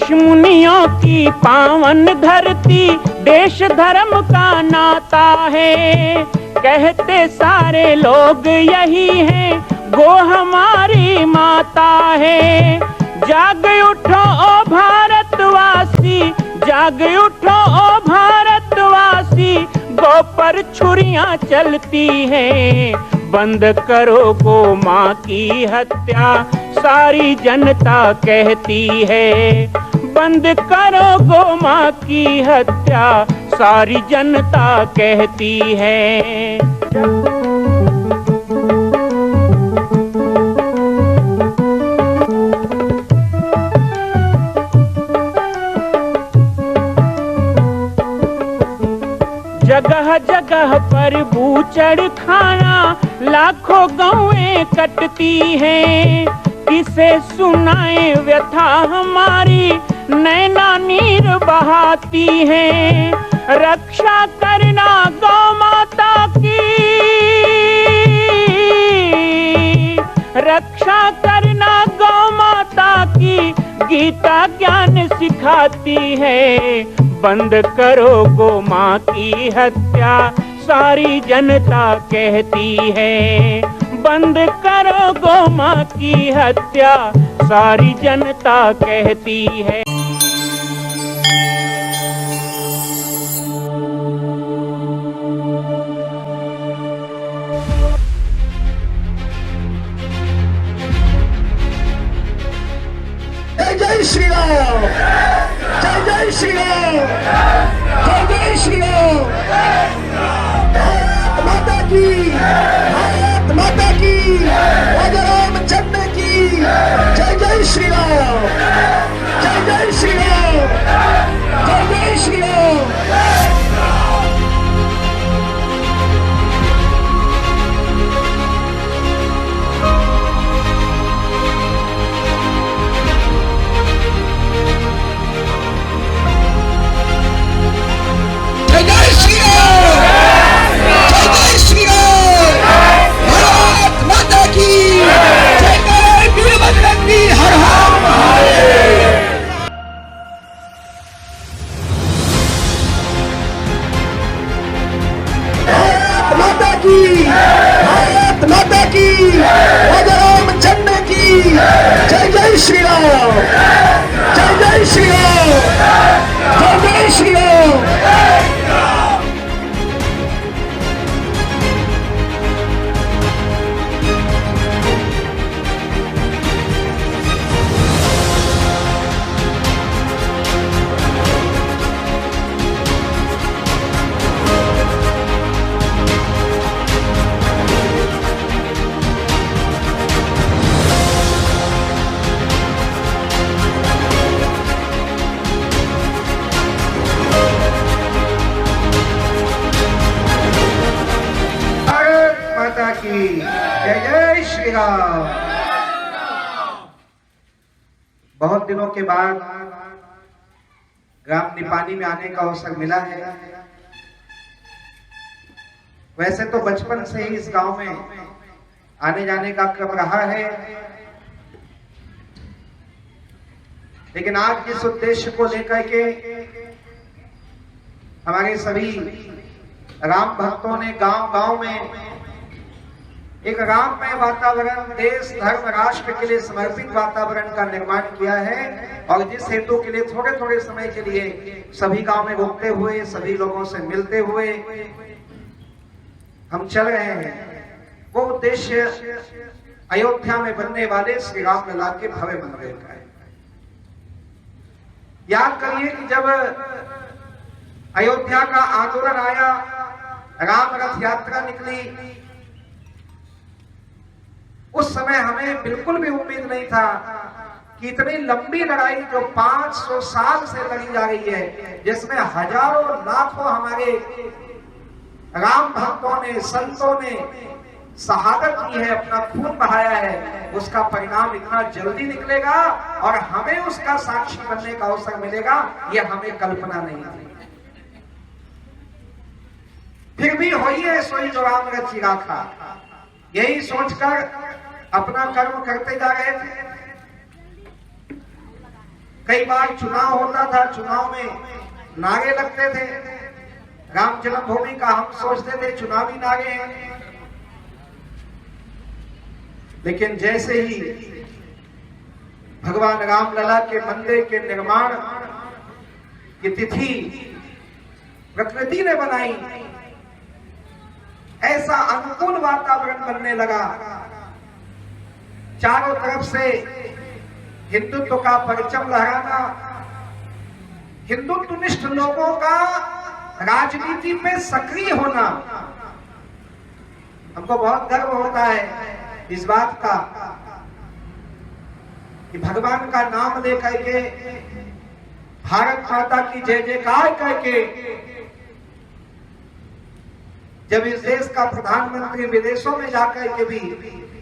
ऋषि मुनियों की पावन धरती, देश धर्म का नाता है। कहते सारे लोग यही हैं, गो हमारी माता है। जाग उठो ओ भारतवासी, जाग उठो ओ भारतवासी, गो पर छुरियां चलती हैं। बंद करो गो माँ की हत्या, सारी जनता कहती है। बंद करो गो माँ की हत्या, सारी जनता कहती है। जगह जगह पर बूचड़ खाना, लाखों गौएं कटती हैं। किसे सुनाए व्यथा हमारी, नैना नीर बहाती हैं। रक्षा करना गौ माता की, रक्षा करना गौ माता की, गीता ज्ञान सिखाती है। बंद करो गो माँ की हत्या, सारी जनता कहती है। बंद करो गो माँ की हत्या, सारी जनता कहती है। जय जय श्री राम, जय जय श्री राम, जय जय श्री राम। भारत माता की, भारत माता की, राजा रामचंद्र की जय जय श्री राम, जय जय श्री राम, जय जय श्री राम। भारत माता की, राजा रामचंद्र की जय जय श्री राम, जय जय श्री राम, जय जय श्री राम। की जय जय श्री राम। बहुत दिनों के बाद ग्राम निपानी में आने का अवसर मिला है। वैसे तो बचपन से ही इस गांव में आने जाने का क्रम रहा है, लेकिन आज जिस उद्देश्य को लेकर के हमारे सभी राम भक्तों ने गांव-गांव में एक राममय वातावरण, देश धर्म राष्ट्र के लिए समर्पित वातावरण का निर्माण किया है, और जिस हेतु के लिए थोड़े थोड़े समय के लिए सभी गांव में रुकते हुए, सभी लोगों से मिलते हुए हम चल रहे हैं, वो उद्देश्य अयोध्या में बनने वाले श्री राम लला के भव्य मंदिर का है। याद करिए कि जब अयोध्या का आंदोलन आया, राम रथ यात्रा निकली, उस समय हमें बिल्कुल भी उम्मीद नहीं था कि इतनी लंबी लड़ाई जो 500 साल से लड़ी जा रही है, जिसमें हजारों लाखों हमारे राम भक्तों ने, संतों ने शहादत की है, अपना खून बहाया है, उसका परिणाम इतना जल्दी निकलेगा और हमें उसका साक्षी बनने का अवसर मिलेगा, यह हमें कल्पना नहीं थी। फिर भी होई है सोई जो राम रचि राखा, यही सोचकर अपना कर्म करते जा रहे थे। कई बार चुनाव होता था, चुनाव में नारे लगते थे राम जन्मभूमि का, हम सोचते थे चुनावी नारे हैं। लेकिन जैसे ही भगवान रामलला के मंदिर के निर्माण की तिथि प्रकृति ने बनाई, ऐसा अनुकूल वातावरण बनने लगा, चारों तरफ से हिंदुत्व का परचम लहराना, हिंदुत्वनिष्ठ लोगों का राजनीति में सक्रिय होना। हमको बहुत गर्व होता है इस बात का कि भगवान का नाम लेकर के, भारत माता की जय जयकार करके जब इस देश का प्रधानमंत्री विदेशों में जाकर के भी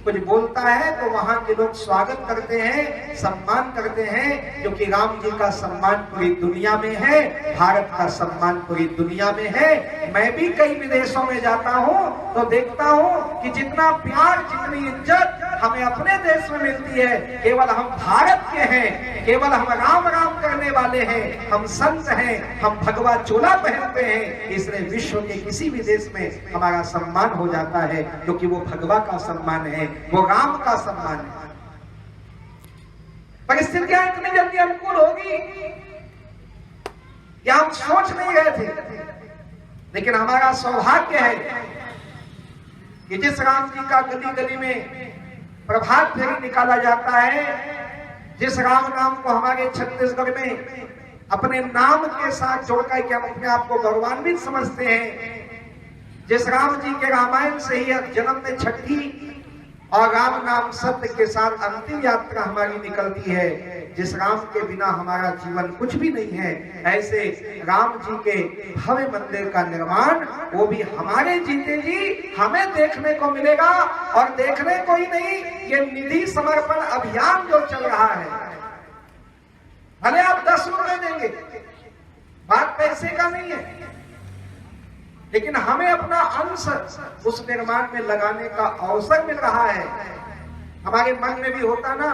कुछ बोलता है तो वहां के लोग स्वागत करते हैं, सम्मान करते हैं, क्योंकि राम जी का सम्मान पूरी दुनिया में है, भारत का सम्मान पूरी दुनिया में है। मैं भी कई विदेशों में जाता हूं तो देखता हूं कि जितना प्यार, जितनी इज्जत हमें अपने देश में मिलती है, केवल हम भारत के हैं, केवल हम राम राम करने वाले हैं, हम संत हैं, हम भगवा चोला पहनते हैं, इसलिए विश्व के किसी भी देश में हमारा सम्मान हो जाता है, क्योंकि वो भगवा का सम्मान है, वो राम का सम्मान है। परिस्थितियां इतनी जल्दी अनुकूल होगी या हम सोच नहीं रहे थे, लेकिन हमारा सौभाग्य है कि जिस राम जी का गली गली में प्रभात फेरी निकाला जाता है, जिस राम नाम को हमारे छत्तीसगढ़ में अपने नाम के साथ जोड़कर के हम अपने आप को गौरवान्वित समझते हैं, जिस राम जी के रामायण से ही जन्म में छठी और राम नाम सत्य के साथ अंतिम यात्रा हमारी निकलती है, जिस राम के बिना हमारा जीवन कुछ भी नहीं है, ऐसे राम जी के भव्य मंदिर का निर्माण वो भी हमारे जीते जी हमें देखने को मिलेगा। और देखने को ही नहीं, ये निधि समर्पण अभियान जो चल रहा है, भले आप 10 रुपए देंगे, बात पैसे का नहीं है, लेकिन हमें अपना अंश उस निर्माण में लगाने का अवसर मिल रहा है। हमारे मन में भी होता ना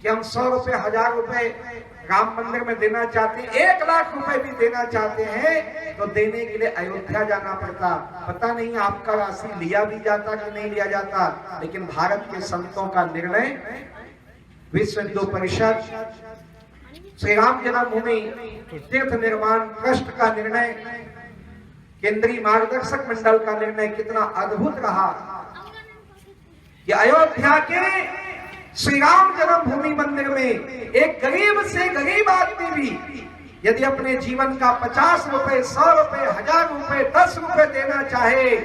कि हम 100 रुपए, 1000 रुपए राम मंदिर में देना चाहते हैं, 1 लाख रुपए भी देना चाहते हैं, तो देने के लिए अयोध्या जाना पड़ता। पता नहीं आपका राशि लिया भी जाता कि नहीं लिया जाता, लेकिन भारत के संतों का निर्णय, विश्व हिंदू परिषद, श्री राम जन्मभूमि तीर्थ निर्माण ट्रस्ट का निर्णय, केंद्रीय मार्गदर्शक मंडल का निर्णय कितना अद्भुत रहा कि अयोध्या के श्री राम जन्मभूमि मंदिर में एक गरीब से गरीब आदमी भी यदि अपने जीवन का 50 रुपए, 100 रुपए, 1000 रुपए, 10 रुपए देना चाहे,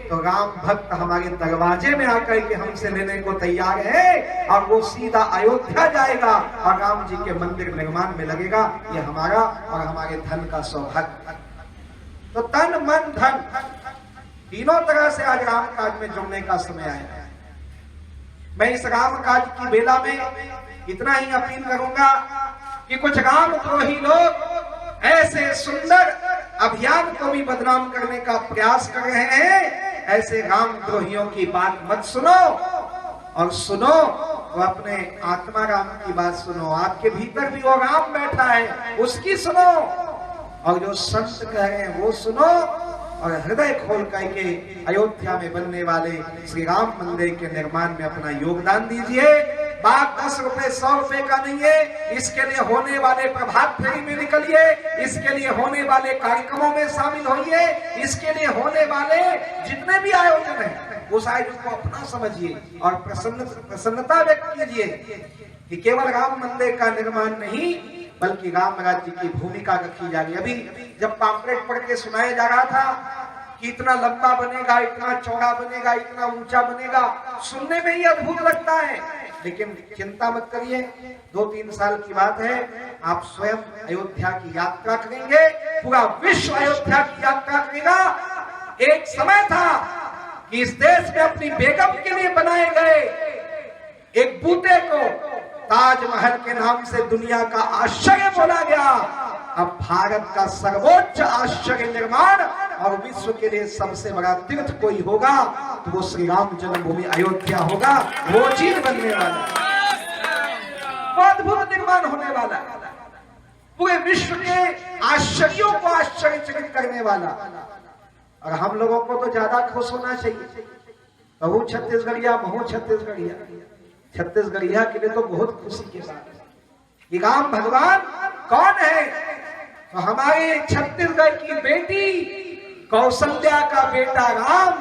तो राम भक्त हमारे दरवाजे में आकर के हमसे लेने को तैयार है, और वो सीधा अयोध्या जाएगा और राम जी के मंदिर निर्माण में लगेगा। ये हमारा और हमारे धन का सौभाग्य। तो तन, मन, धन तीनों तरह से आज राम काज में जुड़ने का समय आया। मैं इस राम काज की बेला में इतना ही अपील करूंगा कि कुछ राम द्रोही लोग ऐसे सुंदर अभियान को भी बदनाम करने का प्रयास कर रहे हैं। ऐसे राम द्रोहियों की बात मत सुनो, और सुनो तो अपने आत्मा राम की बात सुनो। आपके भीतर भी वो राम बैठा है, उसकी सुनो, और जो संत कह रहे हैं वो सुनो, और हृदय खोल करके अयोध्या में बनने वाले श्री राम मंदिर के निर्माण में अपना योगदान दीजिए। बात 10 रुपए, 100 रुपए का नहीं है। इसके लिए होने वाले प्रभात फेरी में निकलिए, इसके लिए होने वाले कार्यक्रमों में शामिल होइए, इसके लिए होने वाले जितने भी आयोजन है उस आयोजन को अपना समझिए और प्रसन्नता व्यक्त कीजिए कि केवल राम मंदिर का निर्माण नहीं बल्कि राम राज्य की भूमिका रखी जा रही। अभी जब पॉम्पलेट पढ़ के सुनाया जा रहा था कि इतना लंबा बनेगा, इतना चौड़ा बनेगा, इतना ऊंचा बनेगा, सुनने में ही अद्भुत लगता है, लेकिन चिंता मत करिए, 2-3 साल की बात है, आप स्वयं अयोध्या की यात्रा करेंगे, पूरा विश्व अयोध्या की यात्रा करेगा। एक समय था कि इस देश में अपनी बेगम के लिए बनाए गए एक बूटे को ताजमहल के नाम से दुनिया का आश्चर्य बोला गया। अब भारत का सर्वोच्च आश्चर्य निर्माण और विश्व के लिए सबसे बड़ा तीर्थ कोई होगा तो वो श्री राम जन्मभूमि अयोध्या होगा। वो चीज बनने वाला। अद्भुत निर्माण होने वाला, पूरे विश्व के आश्चर्यों को आश्चर्यचकित करने वाला। और हम लोगों को तो ज्यादा खुश होना चाहिए। बहु छत्तीसगढ़िया महू छत्तीसगढ़िया, छत्तीसगढ़िया के लिए तो बहुत खुशी के साथ कि राम भगवान कौन है? तो हमारे छत्तीसगढ़ की बेटी कौशल्या का बेटा राम,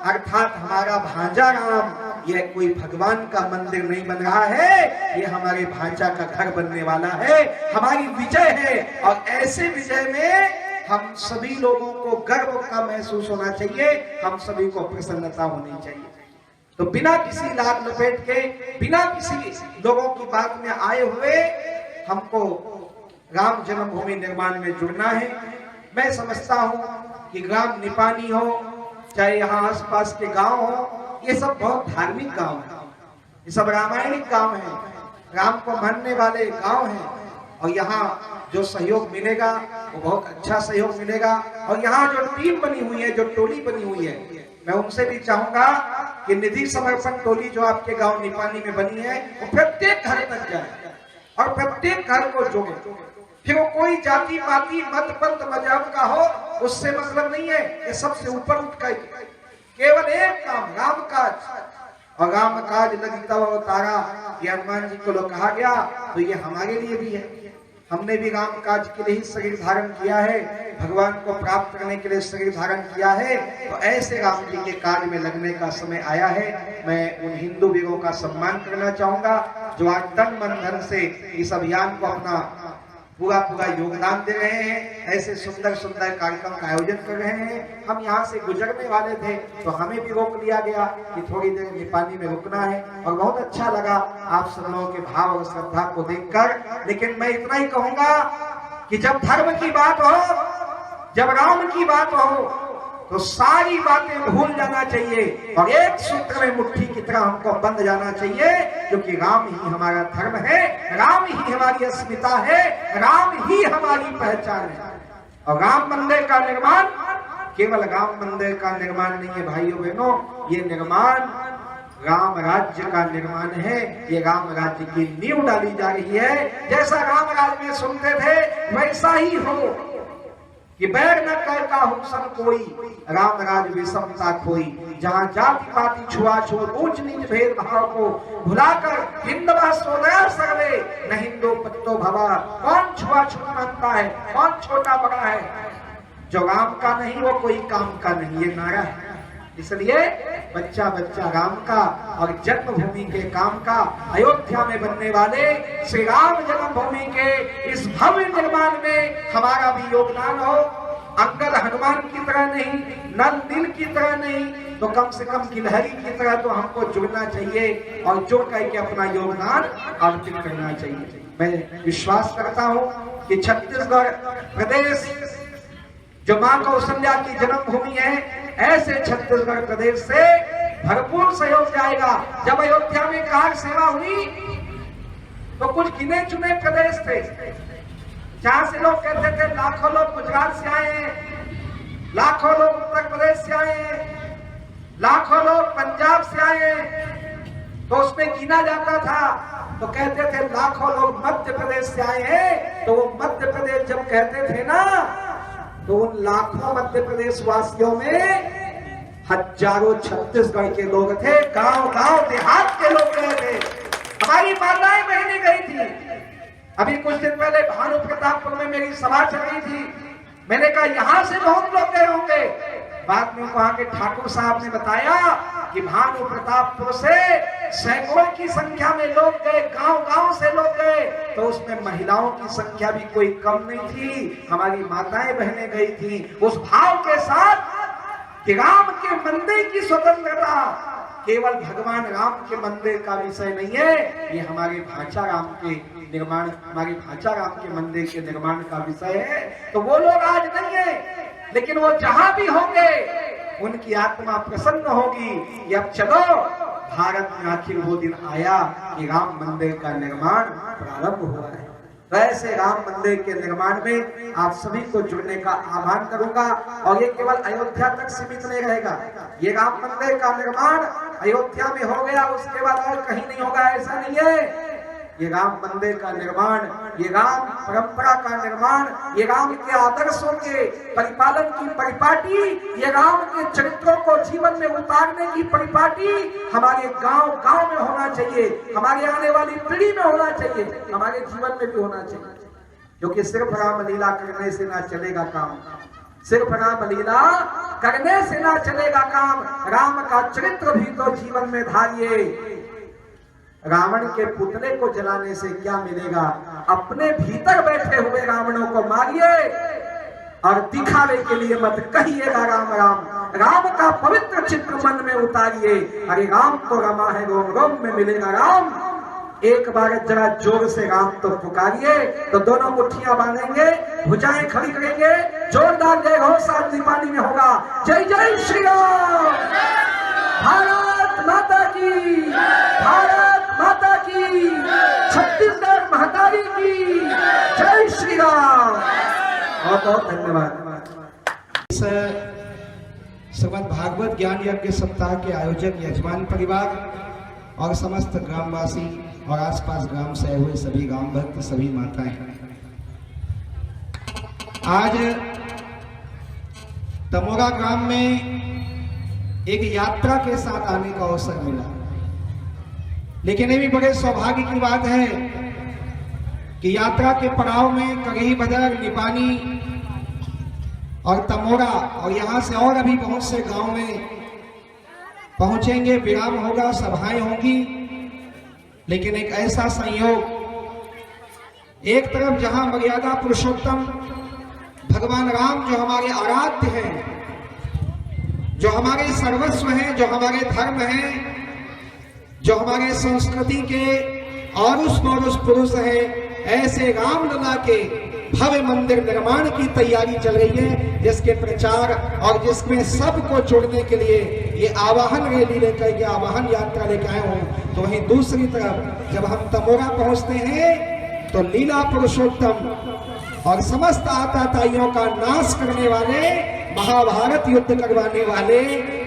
अर्थात हमारा भांजा राम। यह कोई भगवान का मंदिर नहीं बन रहा है, ये हमारे भांजा का घर बनने वाला है, हमारी विजय है। और ऐसे विजय में हम सभी लोगों को गर्व का महसूस होना चाहिए, हम सभी को प्रसन्नता होनी चाहिए। तो बिना किसी लाग लपेट के, बिना किसी लोगों की बात में आए हुए हमको राम जन्मभूमि निर्माण में जुड़ना है। मैं समझता हूँ कि ग्राम निपानी हो, चाहे यहाँ आसपास के गांव हो, ये सब बहुत धार्मिक गांव है, ये सब रामायणिक गांव है, राम को मानने वाले गांव हैं। और यहाँ जो सहयोग मिलेगा वो बहुत अच्छा सहयोग मिलेगा। और यहाँ जो टीम बनी हुई है, जो टोली बनी हुई है, मैं उनसे भी चाहूंगा कि निधि समर्पण टोली जो आपके गांव निपानी में बनी है, वो प्रत्येक घर तक जाए और प्रत्येक घर को जोड़े। फिर वो कोई जाति पाति मत पंथ मजहब का हो, उससे मतलब नहीं है। ये सबसे ऊपर उठ कर केवल एक काम, राम काज। और राम काज लगी तब अवतारा, ये हनुमान जी को लोग कहा गया, तो ये हमारे लिए भी है। हमने भी राम काज के लिए ही शरीर धारण किया है, भगवान को प्राप्त करने के लिए शरीर धारण किया है। तो ऐसे राम जी के कार्य में लगने का समय आया है। मैं उन हिंदू वीरों का सम्मान करना चाहूंगा जो आज तन मन धन से इस अभियान को अपना पूरा योगदान दे रहे हैं, ऐसे सुंदर सुंदर कार्यक्रम का आयोजन कर रहे हैं। हम यहाँ से गुजरने वाले थे तो हमें भी रोक लिया गया कि थोड़ी देर निपानी में रुकना है, और बहुत अच्छा लगा आप सब लोगों के भाव और श्रद्धा को देखकर। लेकिन मैं इतना ही कहूंगा कि जब धर्म की बात हो, जब राम की बात हो, तो सारी बातें भूल जाना चाहिए और एक सूत्र में मुट्ठी की तरह हमको बंध जाना चाहिए, क्योंकि राम ही हमारा धर्म है, राम ही हमारी अस्मिता है, राम ही हमारी पहचान है। और राम मंदिर का निर्माण केवल राम मंदिर का निर्माण नहीं है भाइयों बहनों, ये निर्माण राम राज्य का निर्माण है। ये राम राज्य की नींव डाली जा रही है। जैसा राम राज्य में सुनते थे वैसा ही हो कि बैर न करता हुसन कोई, राम राज विषमता खोई। जहाँ जाति पाति छुआछूत ऊंच नीच भेदभाव को भुलाकर हिंदवा सोदया सर्वे न हिंदो पत्तो भवा। कौन छुआछूत मानता है, कौन छोटा बड़ा है? जो राम का नहीं वो कोई काम का नहीं, ये नारा है। इसलिए बच्चा बच्चा राम का और जन्मभूमि के काम का अयोध्या में बनने वाले श्री राम जन्मभूमि के इस भव्य निर्माण में हमारा भी योगदान हो। अंगद हनुमान की तरह नहीं, नल नील की तरह नहीं, तो कम से कम गिलहरी की तरह तो हमको जुड़ना चाहिए और जुड़ करके अपना योगदान अर्पित करना चाहिए। मैं विश्वास करता हूँ कि छत्तीसगढ़ प्रदेश जो मां कौशल्या की जन्मभूमि है, ऐसे छत्तीसगढ़ प्रदेश से भरपूर सहयोग जाएगा। जब अयोध्या में कार सेवा हुई तो कुछ गिने चुने प्रदेश थे जहां से लोग कहते थे लाखों लोग गुजरात से आए हैं, लाखों लोग उत्तर प्रदेश से आए हैं, लाखों लोग पंजाब से आए हैं। तो उसमें गिना जाता था तो कहते थे लाखों लोग मध्य प्रदेश से आए हैं। तो वो मध्य प्रदेश जब कहते थे ना, तो उन लाखों मध्य प्रदेश वासियों में हजारों छत्तीसगढ़ के लोग थे, गांव गांव देहात के लोग गए थे, हमारी माताएं बहनें गई थी। अभी कुछ दिन पहले भानु प्रतापपुर में मेरी सभा चल रही थी, मैंने कहा यहां से बहुत लोग गए होंगे। बाद में वहां के ठाकुर साहब ने बताया कि भानु प्रतापपुर से सैकड़ों की संख्या में लोग गए, गांव गांव से लोग गए, तो उसमें महिलाओं की संख्या भी कोई कम नहीं थी, हमारी माताएं बहनें गई थी उस भाव के साथ कि राम के मंदिर की स्वतंत्रता केवल भगवान राम के मंदिर का विषय नहीं है, ये हमारे भांचा राम के निर्माण, हमारे भांचा राम के मंदिर के निर्माण का विषय है। तो वो लोग आज नहीं है, लेकिन वो जहां भी होंगे उनकी आत्मा प्रसन्न होगी कि अब चलो भारत में आखिर वो दिन आया कि राम मंदिर का निर्माण प्रारंभ हुआ है। तो ऐसे राम मंदिर के निर्माण में आप सभी को जुड़ने का आह्वान करूंगा। और ये केवल अयोध्या तक सीमित नहीं रहेगा, ये राम मंदिर का निर्माण अयोध्या में हो गया उसके बाद और कहीं नहीं होगा, ऐसा नहीं है। ये राम मंदिर का निर्माण, ये राम परंपरा का निर्माण, ये राम के आदर्शों के परिपालन की परिपाटी, ये राम के चरित्रों को जीवन में उतारने की परिपाटी हमारे गांव-गांव में होना चाहिए, हमारे आने वाली पीढ़ी में होना चाहिए, हमारे जीवन में भी होना चाहिए। क्योंकि सिर्फ रामलीला करने से ना चलेगा काम, सिर्फ रामलीला करने से ना चलेगा काम, राम का चरित्र भी तो जीवन में धारिए। रावण के पुतले को जलाने से क्या मिलेगा? अपने भीतर बैठे हुए रावणों को मारिए और दिखावे के लिए मत कहिएगा राम राम। राम का पवित्र चित्र मन में उतारिए। अरे राम तो रमा है, रोम रोम में मिलेगा राम। एक बार जरा जोर से राम तो पुकारिए, तो दोनों मुट्ठियां बांधेंगे, भुजाएं खड़ी करेंगे, जोरदार जय घोष आदमी पानी में होगा। जय जय श्री राम। भारत माता की, भारत माता की, छत्तीसगढ़ महतारी की जय श्री राम। बहुत बहुत धन्यवाद। इस श्रीमद् भागवत ज्ञान यज्ञ सप्ताह के आयोजक यजमान परिवार और समस्त ग्रामवासी और आसपास ग्राम से आए हुए सभी गांव भक्त, सभी माताएं, आज तमोरा ग्राम में एक यात्रा के साथ आने का अवसर मिला। लेकिन ये भी बड़े सौभाग्य की बात है कि यात्रा के पड़ाव में कगही बदर, निपानी और तमोरा और यहां से और अभी बहुत से गांव में पहुंचेंगे, विराम होगा, सभाएं होंगी। लेकिन एक ऐसा संयोग, एक तरफ जहां मर्यादा पुरुषोत्तम भगवान राम जो हमारे आराध्य हैं, जो हमारे सर्वस्व हैं, जो हमारे धर्म हैं, जो हमारे संस्कृति के और उस पुरुष हैं, ऐसे रामलला के भव्य मंदिर निर्माण की तैयारी चल रही है, जिसके प्रचार और जिसमें सबको जोड़ने के लिए ये आवाहन रैली लेकर के आवाहन यात्रा लेकर आए हूं। तो वहीं दूसरी तरफ जब हम तमोरा पहुंचते हैं तो लीला पुरुषोत्तम और समस्त आताताइयों का नाश करने वाले, महाभारत युद्ध करवाने वाले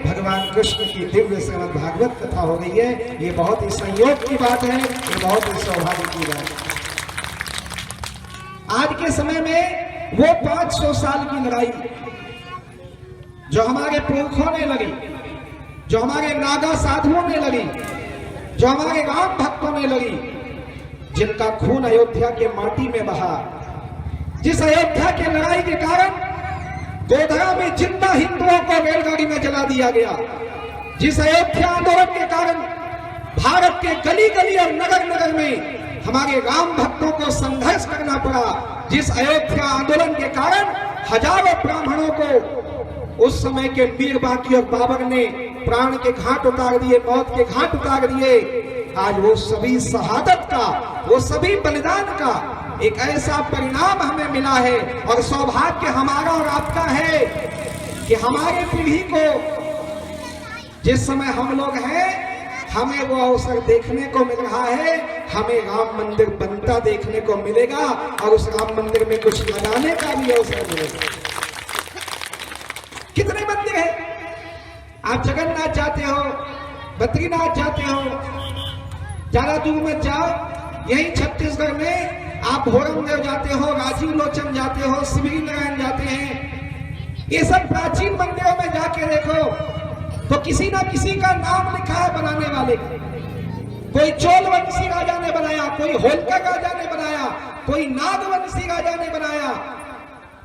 भगवान कृष्ण की दिव्य श्रीमद् भागवत कथा हो रही है। ये बहुत ही संयोग की बात है, ये बहुत ही सौभाग्य की बात है। आज के समय में वो 500 साल की लड़ाई जो हमारे पुरखों ने लड़ी, जो हमारे नागा साधुओं ने लड़ी, जो हमारे राम भक्तों ने लड़ी, जिनका खून अयोध्या के माटी में बहा, जिस अयोध्या के लड़ाई के कारण गोधरा में जिंदा हिंदुओं को रेलगाड़ी में जला दिया गया, जिस अयोध्या आंदोलन के कारण भारत के गली गली और नगर नगर में हमारे राम भक्तों को संघर्ष करना पड़ा, जिस अयोध्या आंदोलन के कारण हजारों ब्राह्मणों को उस समय के वीर बाकी और बाबर ने प्राण के घाट उतार दिए, मौत के घाट उतार दिए। आज वो सभी शहादत का, वो सभी बलिदान का एक ऐसा परिणाम हमें मिला है और सौभाग्य हमारा और आपका है कि हमारी पीढ़ी को जिस समय हम लोग हैं, हमें वो अवसर देखने को मिल रहा है। हमें राम मंदिर बनता देखने को मिलेगा और उस राम मंदिर में कुछ लगाने का भी अवसर मिलेगा। कितने मंदिर हैं? आप जगन्नाथ जाते हो, बद्रीनाथ जाते हो, ज्यादा दूर मत जाओ, यही छत्तीसगढ़ में आप भोरमदेव जाते हो, राजीव लोचन जाते हो, शिवरी नारायण जाते हैं। ये सब प्राचीन मंदिरों में जाके देखो तो किसी ना किसी का नाम लिखा है बनाने वाले का। कोई चोलवंशी राजा ने बनाया, कोई होलकर राजा ने बनाया, कोई नागवंशी राजा ने बनाया,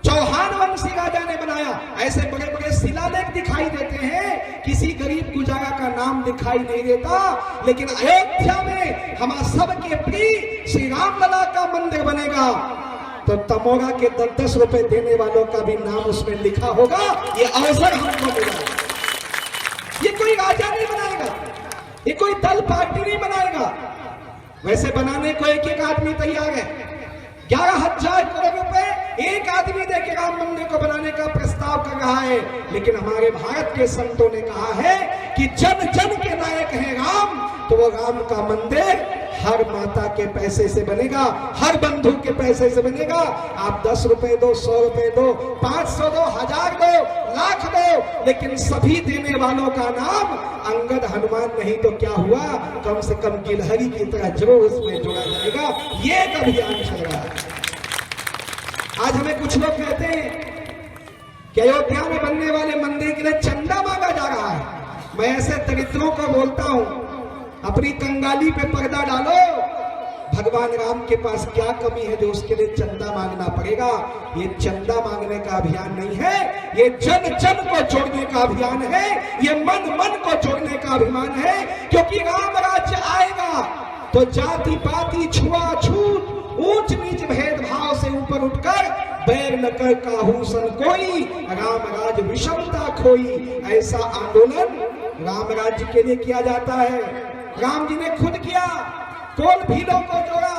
चौहान वंशी राजा ने बनाया। ऐसे बड़े बड़े शिलालेख दिखाई देते हैं, किसी गरीब गुजारा का नाम दिखाई नहीं देता। लेकिन अयोध्या में हम सबके प्रिय श्री रामलला का मंदिर बनेगा तो तमोरा के 10-10 रुपए देने वालों का भी नाम उसमें लिखा होगा। ये अवसर हमको मिला। ये कोई राजा नहीं बनाएगा, ये कोई दल पार्टी नहीं बनाएगा। वैसे बनाने को एक एक आदमी तैयार है। 11,000 करोड़ रुपए एक आदमी दे के राम मंदिर को बनाने का प्रस्ताव कर रहा है। लेकिन हमारे भारत के संतों ने कहा है कि जन जन के नायक है राम, तो वो राम का मंदिर हर माता के पैसे से बनेगा, हर बंधु के पैसे से बनेगा। आप 10 रुपए दो, 100 रुपए दो, 500 दो, 1000 दो, लाख दो, लेकिन सभी देने वालों का नाम अंगद हनुमान नहीं तो क्या हुआ, कम से कम गिलहरी की तरह जरूर उसमें जोड़ा जाएगा। ये एक अभियान चल रहा है। आज हमें कुछ लोग कहते हैं कि अयोध्या में बनने वाले मंदिर के लिए चंदा मांगा जा रहा है। मैं ऐसे दरिद्रों को बोलता हूं, अपनी कंगाली पे पर्दा डालो। भगवान राम के पास क्या कमी है जो उसके लिए चंदा मांगना पड़ेगा? ये चंदा मांगने का अभियान नहीं है, ये जन जन को जोड़ने का अभियान है, ये मन मन को जोड़ने का अभियान है। क्योंकि राम राज्य आएगा तो जाति पाति छुआछूत ऊंच नीच भेदभाव से ऊपर उठकर बैर न कर काहू सन कोई, राम राज विषमता खोई। ऐसा आंदोलन राम राज्य के लिए किया जाता है। राम जी ने खुद किया, कोल भीलों को जोड़ा,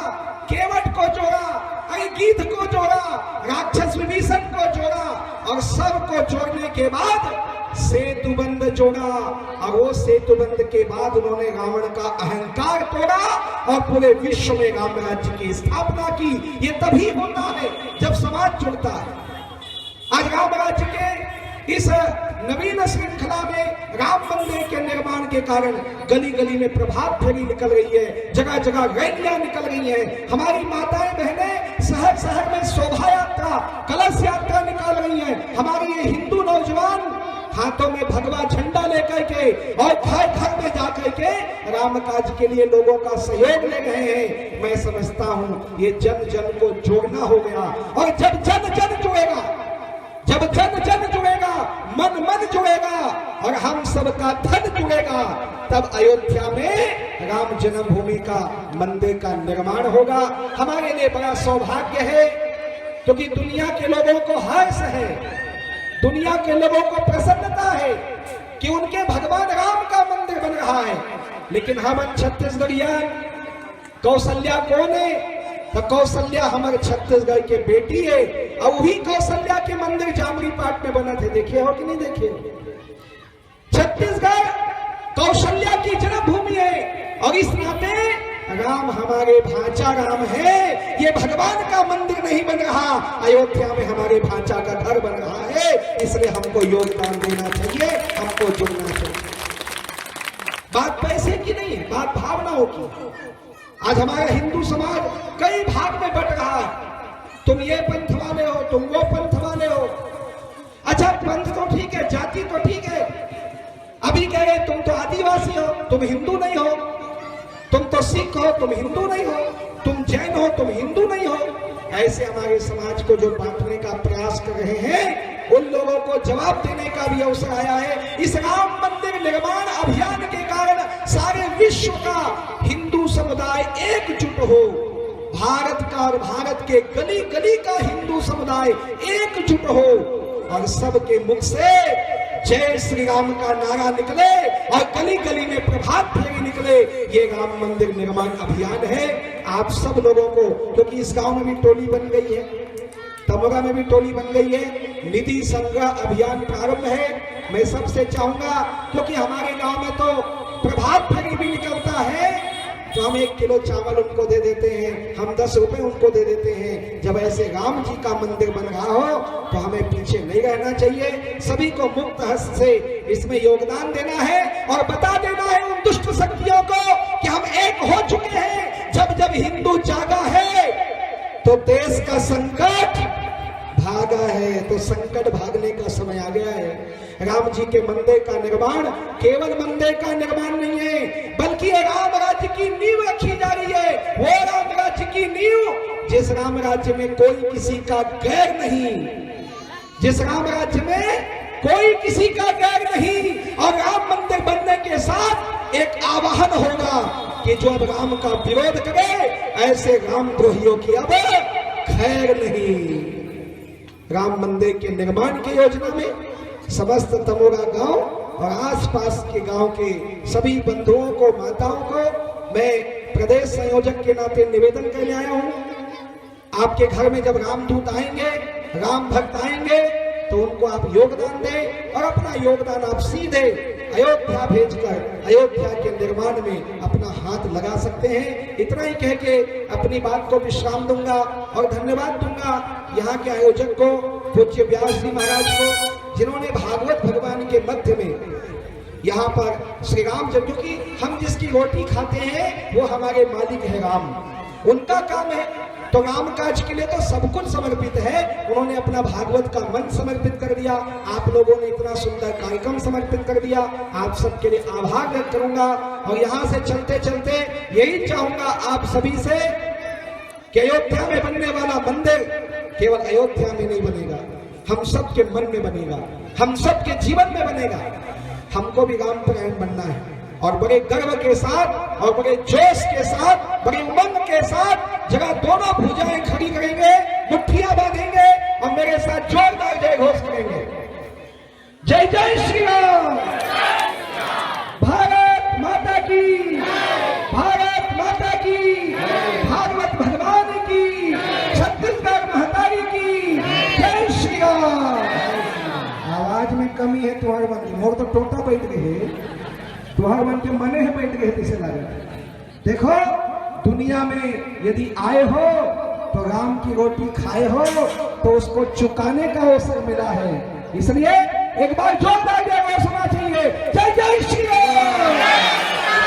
केवट को जोड़ा, गीत को जोड़ा, राक्षस विभीषण को जोड़ा और सबको जोड़ने के बाद सेतुबंध जोड़ा। और वो सेतुबंध के बाद उन्होंने रावण का अहंकार तोड़ा और पूरे विश्व में राम राज्य की स्थापना की। ये तभी होता है जब समाज जुड़ता है। आज राम राज्य के इस नवीन श्रृंखला में राम मंदिर के निर्माण के कारण गली गली में प्रभात फेरी निकल रही है, जगह जगह रैलियां निकल रही हैं। हमारी माताएं बहनें शहर शहर में शोभा यात्रा, कलश यात्रा निकाल रही हैं। हमारे ये हिंदू नौजवान हाथों में भगवा झंडा लेकर के और घर घर में जाकर के राम काज के लिए लोगों का सहयोग ले रहे हैं। मैं समझता हूं ये जन जन को जोड़ना हो गया। और जब जन जन जुड़ेगा, जब जन जन जुड़ेगा, मन मन जुड़ेगा और हम सबका धन जुड़ेगा, तब अयोध्या में राम जन्मभूमि का मंदिर का निर्माण होगा। हमारे लिए बड़ा सौभाग्य है, क्योंकि दुनिया के लोगों को हर्ष है, दुनिया के लोगों को प्रसन्नता है कि उनके भगवान राम का मंदिर बन रहा है। लेकिन हम छत्तीसगढ़िया कौशल्या कौन है? तो कौशल्या हमारे छत्तीसगढ़ के बेटी है। और वही कौशल्या के मंदिर जामरी पाट में बना थे, देखे हो कि नहीं देखे? छत्तीसगढ़ कौशल्या की जन्मभूमि है और इस नाते राम हमारे भांचा राम है। ये भगवान का मंदिर नहीं बन रहा, अयोध्या में हमारे भांचा का घर बन रहा है। इसलिए हमको योगदान देना चाहिए, हमको जुड़ना चाहिए। बात पैसे की नहीं है, बात भावनाओं की। आज हमारा हिंदू समाज कई भाग में बट रहा है। तुम ये पंथ वाले हो, तुम वो पंथ वाले हो। अच्छा, पंथ तो ठीक है, जाति तो ठीक है। अभी कह रहे तुम तो आदिवासी हो, तुम हिंदू नहीं हो। तुम तो सिख हो, तुम हिंदू नहीं हो। तुम जैन हो, तुम हिंदू नहीं हो। ऐसे हमारे समाज को जो बांटने का प्रयास कर रहे हैं, उन लोगों को जवाब देने का भी अवसर आया है। इस राम मंदिर निर्माण अभियान के कारण सारे विश्व का हिंदू समुदाय एकजुट हो। भारत का और भारत के गली गली का हिंदू समुदाय एकजुट हो और सबके मुख से जय श्री राम का नारा निकले और गली गली में प्रभात फेरी निकले। ये राम मंदिर निर्माण अभियान है। आप सब लोगों को, क्योंकि इस गांव में भी टोली बन गई है, तमोरा में भी टोली बन गई है, निधि संग्रह अभियान प्रारंभ है। मैं सबसे चाहूंगा, क्योंकि हमारे गांव में तो प्रभात फेरी भी निकलता है, तो हम 1 किलो चावल उनको दे देते हैं, हम 10 रुपए उनको दे देते हैं। जब ऐसे राम जी का मंदिर बन रहा हो तो हमें पीछे नहीं रहना चाहिए। सभी को मुक्त हस्त से इसमें योगदान देना है और बता देना है उन दुष्ट शक्तियों को कि हम एक हो चुके हैं। जब जब हिंदू जागा है तो देश का संकट भागा है, तो संकट भागने का समय आ गया है। राम जी के मंदिर का निर्माण केवल मंदिर का निर्माण नहीं है, बल्कि राम राज्य की नींव रखी जा रही है। वो राम राज्य की नींव जिस राम राज्य में कोई किसी का गैर नहीं, जिस राम राज्य में कोई किसी का गैर नहीं। और राम मंदिर बनने के साथ एक आवाहन होगा कि जो अब राम का विरोध करे, ऐसे राम द्रोहियों की अब खैर नहीं। राम मंदिर के निर्माण की योजना में समस्त तमोरा गांव और आसपास के गांव के सभी बंधुओं को, माताओं को मैं प्रदेश संयोजक के नाते निवेदन करने आया हूं। आपके घर में जब रामदूत आएंगे, राम भक्त आएंगे, तो उनको आप योगदान दें और अपना योगदान आप सीधे अयोध्या भेजकर अयोध्या के निर्माण में अपना हाथ लगा सकते हैं। इतना ही कह के अपनी बात को विश्राम दूंगा और धन्यवाद दूंगा यहाँ के आयोजक को, पूज्य व्यास जी महाराज को, जिन्होंने भागवत भगवान के मध्य में यहाँ पर श्री राम, जब क्योंकि हम जिसकी रोटी खाते हैं वो हमारे मालिक है राम, उनका काम है, तो राम काज के लिए तो सब कुछ समर्पित है। उन्होंने अपना भागवत का मन समर्पित कर दिया, आप लोगों ने इतना सुंदर कार्यक्रम समर्पित कर दिया, आप सबके लिए आभार व्यक्त करूंगा। और यहाँ से चलते चलते यही चाहूंगा आप सभी से कि अयोध्या में बनने वाला मंदिर केवल अयोध्या में नहीं बनेगा, हम सबके मन में बनेगा, हम सबके जीवन में बनेगा। हमको भी राम परायण बनना है और बड़े गर्व के साथ और बड़े जोश के साथ, बड़े उमंग के साथ जगह दोनों भुजाएं खड़ी करेंगे, मुट्ठियां बांधेंगे और मेरे साथ जोरदार जय घोष करेंगे। जय जय श्री राम, भारत माता की, भारत माता की, भागवत भगवान की, छत्तीसगढ़ महतारी की, जय श्री राम। आवाज में कमी है तुम्हारे मन की, मोर तो टोटा बैठ गए, तुम्हारे मन के मने है बैठ गए, किसे लगे। देखो दुनिया में यदि आए हो तो राम की रोटी खाए हो तो उसको चुकाने का अवसर मिला है, इसलिए एक बार जोरदार जय सुना चाहिए। जय जय श्री राम,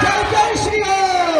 जय जय श्री राम।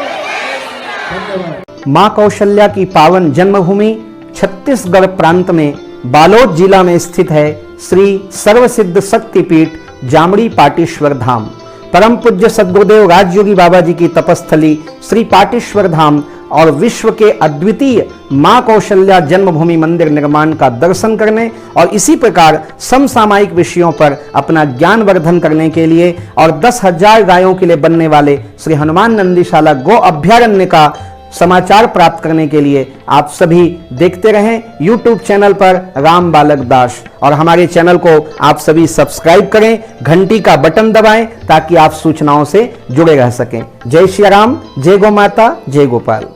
धन्यवाद। मां कौशल्या की पावन जन्मभूमि छत्तीसगढ़ प्रांत में बालोद जिला में स्थित है श्री सर्वसिद्ध शक्तिपीठ जामड़ी पाटेश्वर धाम। परम पूज्य सद्गुरुदेव राजयोगी बाबा जी की तपस्थली श्री पाटेश्वर धाम और विश्व के अद्वितीय मां कौशल्या जन्मभूमि मंदिर निर्माण का दर्शन करने और इसी प्रकार समसामयिक विषयों पर अपना ज्ञान वर्धन करने के लिए और 10,000 गायों के लिए बनने वाले श्री हनुमान नंदीशाला गो अभ्यारण्य का समाचार प्राप्त करने के लिए आप सभी देखते रहें YouTube चैनल पर राम बालक दास, और हमारे चैनल को आप सभी सब्सक्राइब करें, घंटी का बटन दबाएं ताकि आप सूचनाओं से जुड़े रह सकें। जय श्री राम, जय गौ माता, जय गोपाल।